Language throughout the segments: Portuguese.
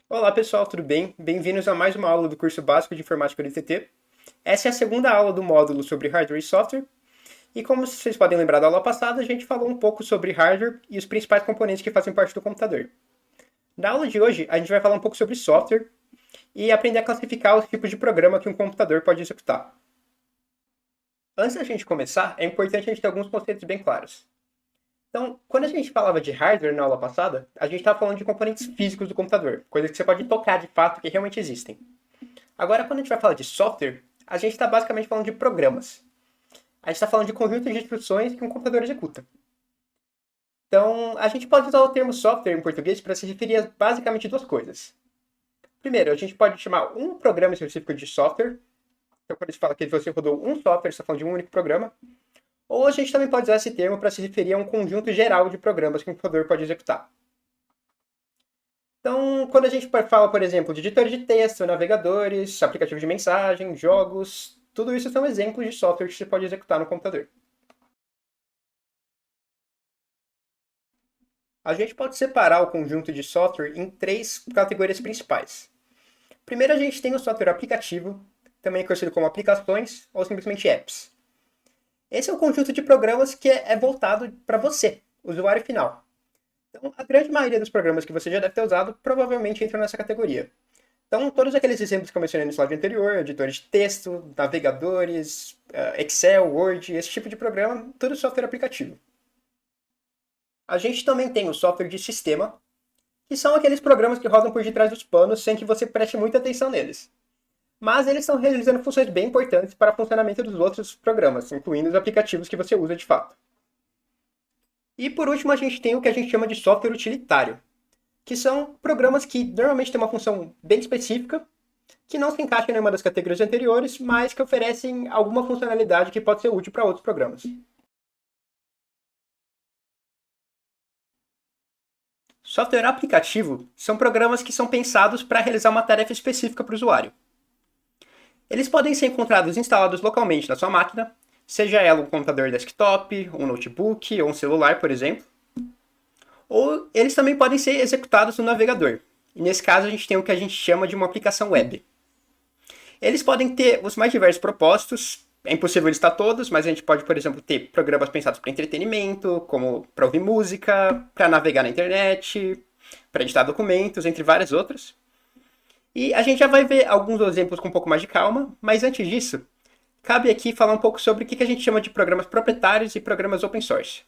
Olá pessoal, tudo bem? Bem-vindos a mais uma aula do curso básico de informática do ITT. Essa é a segunda aula do módulo sobre hardware e software. E como vocês podem lembrar da aula passada, a gente falou um pouco sobre hardware e os principais componentes que fazem parte do computador. Na aula de hoje, a gente vai falar um pouco sobre software e aprender a classificar os tipos de programa que um computador pode executar. Antes da gente começar, é importante a gente ter alguns conceitos bem claros. Então, quando a gente falava de hardware na aula passada, a gente estava falando de componentes físicos do computador, coisas que você pode tocar de fato que realmente existem. Agora, quando a gente vai falar de software, a gente está basicamente falando de programas. A gente está falando de conjuntos de instruções que um computador executa. Então, a gente pode usar o termo software em português para se referir a basicamente duas coisas. Primeiro, a gente pode chamar um programa específico de software. Então, quando a gente fala que você rodou um software, você está falando de um único programa. Ou a gente também pode usar esse termo para se referir a um conjunto geral de programas que um computador pode executar. Então, quando a gente fala, por exemplo, de editores de texto, navegadores, aplicativos de mensagem, jogos, tudo isso são exemplos de software que você pode executar no computador. A gente pode separar o conjunto de software em três categorias principais. Primeiro, a gente tem o software aplicativo, também conhecido como aplicações ou simplesmente apps. Esse é um conjunto de programas que é voltado para você, usuário final. Então, a grande maioria dos programas que você já deve ter usado provavelmente entram nessa categoria. Então, todos aqueles exemplos que eu mencionei no slide anterior, editores de texto, navegadores, Excel, Word, esse tipo de programa, tudo software aplicativo. A gente também tem o software de sistema, que são aqueles programas que rodam por detrás dos panos sem que você preste muita atenção neles. Mas eles estão realizando funções bem importantes para o funcionamento dos outros programas, incluindo os aplicativos que você usa de fato. E por último, a gente tem o que a gente chama de software utilitário, que são programas que normalmente têm uma função bem específica, que não se encaixam em nenhuma das categorias anteriores, mas que oferecem alguma funcionalidade que pode ser útil para outros programas. Software aplicativo são programas que são pensados para realizar uma tarefa específica para o usuário. Eles podem ser encontrados instalados localmente na sua máquina, seja ela um computador desktop, um notebook ou um celular, por exemplo. Ou eles também podem ser executados no navegador. E nesse caso a gente tem o que a gente chama de uma aplicação web. Eles podem ter os mais diversos propósitos, é impossível listar todos, mas a gente pode, por exemplo, ter programas pensados para entretenimento, como para ouvir música, para navegar na internet, para editar documentos, entre várias outras. E a gente já vai ver alguns exemplos com um pouco mais de calma, mas antes disso, cabe aqui falar um pouco sobre o que a gente chama de programas proprietários e programas open source.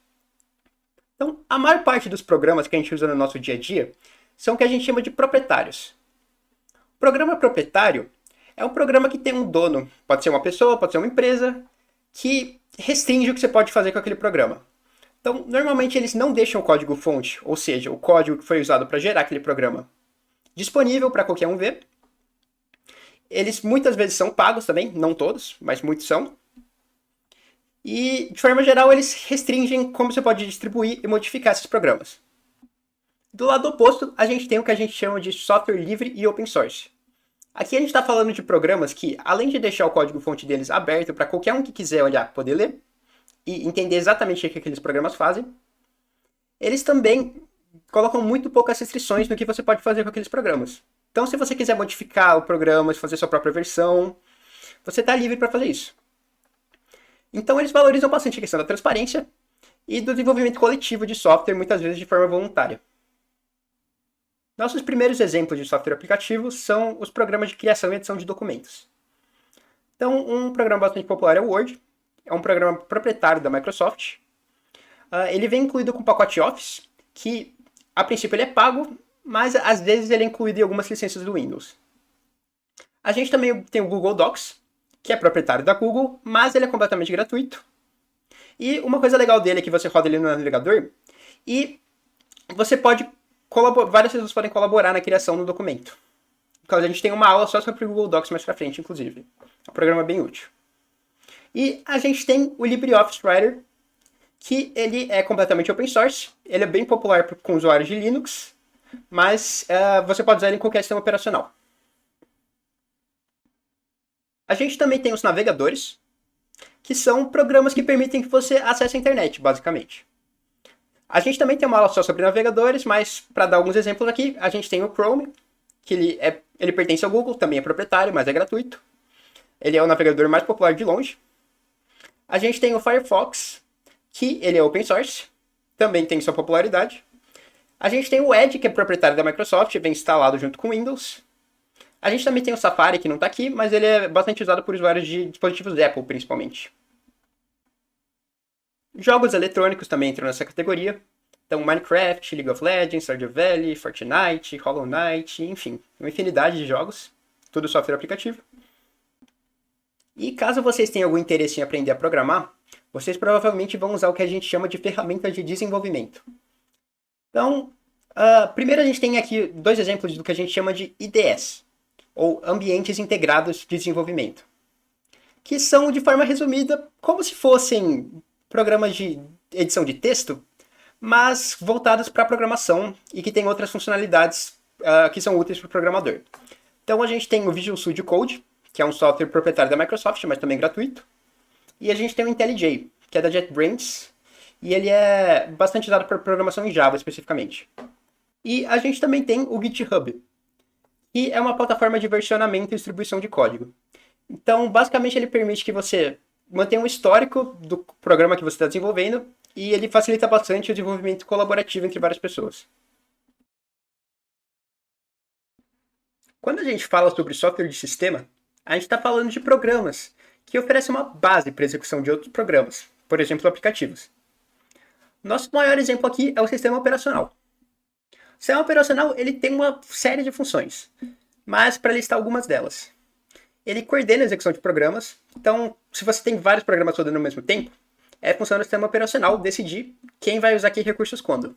Então, a maior parte dos programas que a gente usa no nosso dia a dia são o que a gente chama de proprietários. O programa proprietário é um programa que tem um dono, pode ser uma pessoa, pode ser uma empresa, que restringe o que você pode fazer com aquele programa. Então, normalmente eles não deixam o código-fonte, ou seja, o código que foi usado para gerar aquele programa, disponível para qualquer um ver. Eles muitas vezes são pagos também, não todos, mas muitos são. E, de forma geral, eles restringem como você pode distribuir e modificar esses programas. Do lado oposto, a gente tem o que a gente chama de software livre e open source. Aqui a gente está falando de programas que, além de deixar o código-fonte deles aberto para qualquer um que quiser olhar poder ler e entender exatamente o que aqueles programas fazem, eles também colocam muito poucas restrições no que você pode fazer com aqueles programas. Então, se você quiser modificar o programa, fazer sua própria versão, você está livre para fazer isso. Então, eles valorizam bastante a questão da transparência e do desenvolvimento coletivo de software, muitas vezes de forma voluntária. Nossos primeiros exemplos de software aplicativo são os programas de criação e edição de documentos. Então, um programa bastante popular é o Word, é um programa proprietário da Microsoft. Ele vem incluído com o pacote Office, que a princípio ele é pago, mas às vezes ele é incluído em algumas licenças do Windows. A gente também tem o Google Docs, que é proprietário da Google, mas ele é completamente gratuito. E uma coisa legal dele é que você roda ele no navegador e você pode várias pessoas podem colaborar na criação do documento. Então a gente tem uma aula só sobre o Google Docs mais pra frente, inclusive. É um programa bem útil. E a gente tem o LibreOffice Writer, que ele é completamente open source, ele é bem popular com usuários de Linux, mas você pode usar ele em qualquer sistema operacional. A gente também tem os navegadores, que são programas que permitem que você acesse a internet, basicamente. A gente também tem uma aula só sobre navegadores, mas para dar alguns exemplos aqui, a gente tem o Chrome, que ele pertence ao Google, também é proprietário, mas é gratuito. Ele é o navegador mais popular de longe. A gente tem o Firefox, que ele é open source, também tem sua popularidade. A gente tem o Edge, que é proprietário da Microsoft, vem instalado junto com o Windows. A gente também tem o Safari, que não está aqui, mas ele é bastante usado por usuários de dispositivos Apple, principalmente. Jogos eletrônicos também entram nessa categoria. Então, Minecraft, League of Legends, Stardew Valley, Fortnite, Hollow Knight, enfim, uma infinidade de jogos. Tudo software aplicativo. E caso vocês tenham algum interesse em aprender a programar, vocês provavelmente vão usar o que a gente chama de ferramentas de desenvolvimento. Então, primeiro a gente tem aqui 2 exemplos do que a gente chama de IDEs, ou Ambientes Integrados de Desenvolvimento, que são, de forma resumida, como se fossem programas de edição de texto, mas voltados para a programação e que têm outras funcionalidades que são úteis para o programador. Então a gente tem o Visual Studio Code, que é um software proprietário da Microsoft, mas também gratuito. E a gente tem o IntelliJ, que é da JetBrains, e ele é bastante usado para programação em Java, especificamente. E a gente também tem o GitHub, que é uma plataforma de versionamento e distribuição de código. Então, basicamente, ele permite que você mantenha um histórico do programa que você está desenvolvendo, e ele facilita bastante o desenvolvimento colaborativo entre várias pessoas. Quando a gente fala sobre software de sistema, a gente está falando de programas que oferecem uma base para a execução de outros programas, por exemplo, aplicativos. Nosso maior exemplo aqui é o sistema operacional. O sistema operacional ele tem uma série de funções, mas para listar algumas delas. Ele coordena a execução de programas, então se você tem vários programas rodando ao mesmo tempo, é função do sistema operacional decidir quem vai usar que recursos quando.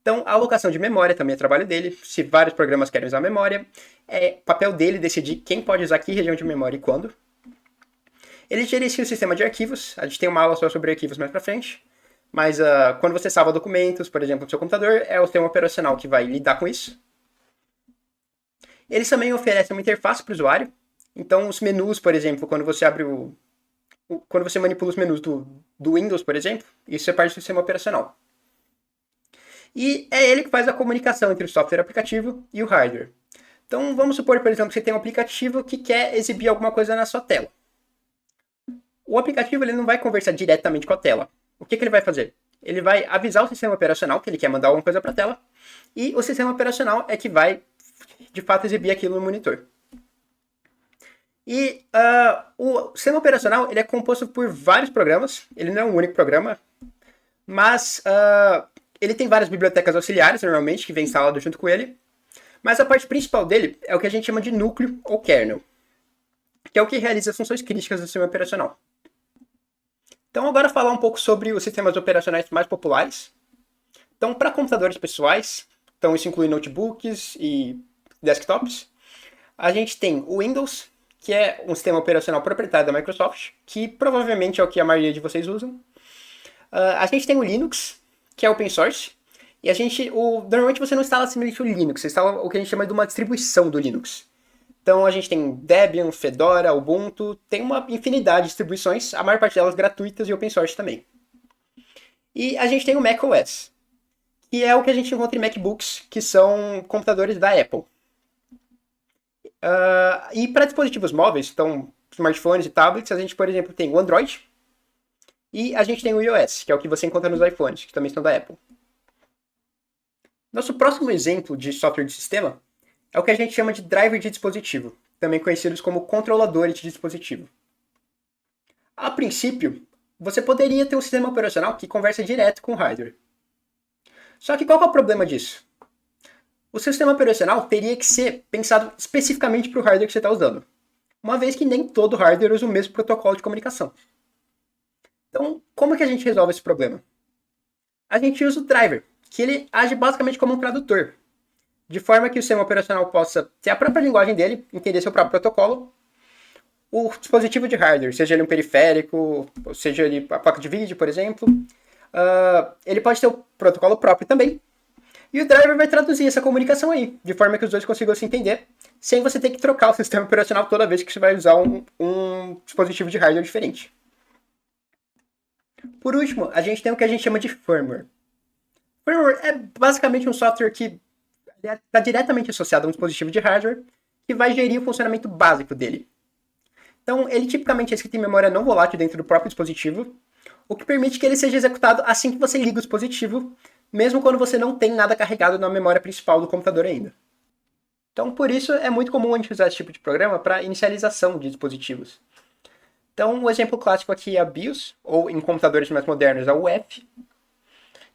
Então, a alocação de memória também é trabalho dele. Se vários programas querem usar memória, é papel dele decidir quem pode usar que região de memória e quando. Ele gerencia o sistema de arquivos. A gente tem uma aula só sobre arquivos mais pra frente. Mas quando você salva documentos, por exemplo, no seu computador, é o sistema operacional que vai lidar com isso. Eles também oferecem uma interface para o usuário. Então, os menus, por exemplo, quando você abre quando você manipula os menus do Windows, por exemplo, isso é parte do sistema operacional. E é ele que faz a comunicação entre o software aplicativo e o hardware. Então, vamos supor, por exemplo, que você tem um aplicativo que quer exibir alguma coisa na sua tela. O aplicativo ele não vai conversar diretamente com a tela. O que ele vai fazer? Ele vai avisar o sistema operacional que ele quer mandar alguma coisa para a tela, e o sistema operacional é que vai, de fato, exibir aquilo no monitor. E o sistema operacional ele é composto por vários programas, ele não é um único programa, mas ele tem várias bibliotecas auxiliares, normalmente, que vem instalado junto com ele, mas a parte principal dele é o que a gente chama de núcleo ou kernel, que é o que realiza as funções críticas do sistema operacional. Então, agora falar um pouco sobre os sistemas operacionais mais populares. Então, para computadores pessoais, então isso inclui notebooks e desktops, a gente tem o Windows, que é um sistema operacional proprietário da Microsoft, que provavelmente é o que a maioria de vocês usam. A gente tem o Linux, que é open source, e normalmente você não instala simplesmente o Linux, você instala o que a gente chama de uma distribuição do Linux. Então a gente tem Debian, Fedora, Ubuntu, tem uma infinidade de distribuições, a maior parte delas gratuitas e open source também. E a gente tem o macOS, que é o que a gente encontra em MacBooks, que são computadores da Apple. E para dispositivos móveis, então smartphones e tablets, a gente, por exemplo, tem o Android e a gente tem o iOS, que é o que você encontra nos iPhones, que também são da Apple. Nosso próximo exemplo de software de sistema é o que a gente chama de driver de dispositivo, também conhecidos como controladores de dispositivo. A princípio, você poderia ter um sistema operacional que conversa direto com o hardware. Só que qual é o problema disso? O seu sistema operacional teria que ser pensado especificamente para o hardware que você está usando, uma vez que nem todo hardware usa o mesmo protocolo de comunicação. Então, como é que a gente resolve esse problema? A gente usa o driver, que ele age basicamente como um tradutor, de forma que o sistema operacional possa ter a própria linguagem dele, entender seu próprio protocolo. O dispositivo de hardware, seja ele um periférico, seja ele a placa de vídeo, por exemplo, ele pode ter o protocolo próprio também. E o driver vai traduzir essa comunicação aí, de forma que os dois consigam se entender, sem você ter que trocar o sistema operacional toda vez que você vai usar um dispositivo de hardware diferente. Por último, a gente tem o que a gente chama de firmware. Firmware é basicamente um software que está diretamente associado a um dispositivo de hardware que vai gerir o funcionamento básico dele. Então, ele tipicamente é escrito em memória não volátil dentro do próprio dispositivo, o que permite que ele seja executado assim que você liga o dispositivo, mesmo quando você não tem nada carregado na memória principal do computador ainda. Então, por isso, é muito comum a gente usar esse tipo de programa para inicialização de dispositivos. Então, o exemplo clássico aqui é a BIOS, ou em computadores mais modernos, a UEFI,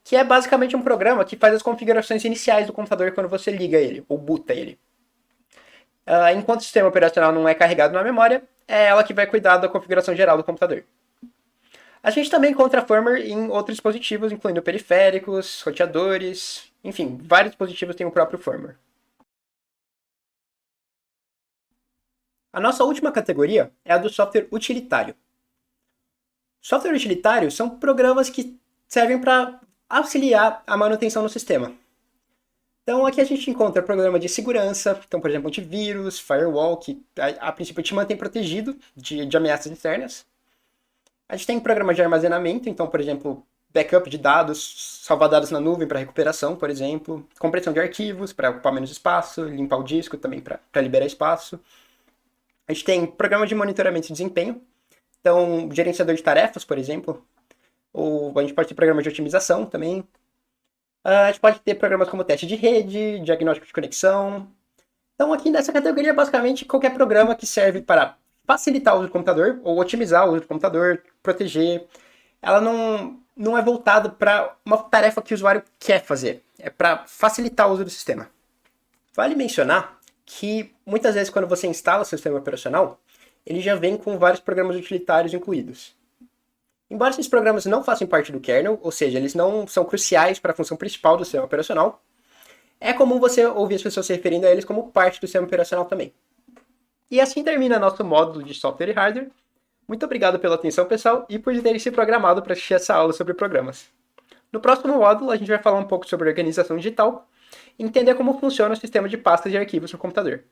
que é basicamente um programa que faz as configurações iniciais do computador quando você liga ele, ou boota ele. Enquanto o sistema operacional não é carregado na memória, é ela que vai cuidar da configuração geral do computador. A gente também encontra firmware em outros dispositivos, incluindo periféricos, roteadores, enfim, vários dispositivos têm o próprio firmware. A nossa última categoria é a do software utilitário. Software utilitário são programas que servem para auxiliar a manutenção do sistema. Então aqui a gente encontra programa de segurança, então por exemplo antivírus, firewall, que a princípio te mantém protegido de ameaças externas. A gente tem programa de armazenamento, então por exemplo backup de dados, salvar dados na nuvem para recuperação, por exemplo, compressão de arquivos para ocupar menos espaço, limpar o disco também para liberar espaço. A gente tem programa de monitoramento de desempenho, então gerenciador de tarefas, por exemplo, ou a gente pode ter programa de otimização também. A gente pode ter programas como teste de rede, diagnóstico de conexão. Então, aqui nessa categoria, basicamente, qualquer programa que serve para facilitar o uso do computador, ou otimizar o uso do computador, proteger. Ela não é voltada para uma tarefa que o usuário quer fazer. É para facilitar o uso do sistema. Vale mencionar que, muitas vezes, quando você instala o seu sistema operacional, ele já vem com vários programas utilitários incluídos. Embora esses programas não façam parte do kernel, ou seja, eles não são cruciais para a função principal do sistema operacional, é comum você ouvir as pessoas se referindo a eles como parte do sistema operacional também. E assim termina nosso módulo de software e hardware. Muito obrigado pela atenção, pessoal, e por terem se programado para assistir essa aula sobre programas. No próximo módulo, a gente vai falar um pouco sobre organização digital e entender como funciona o sistema de pastas de arquivos no computador.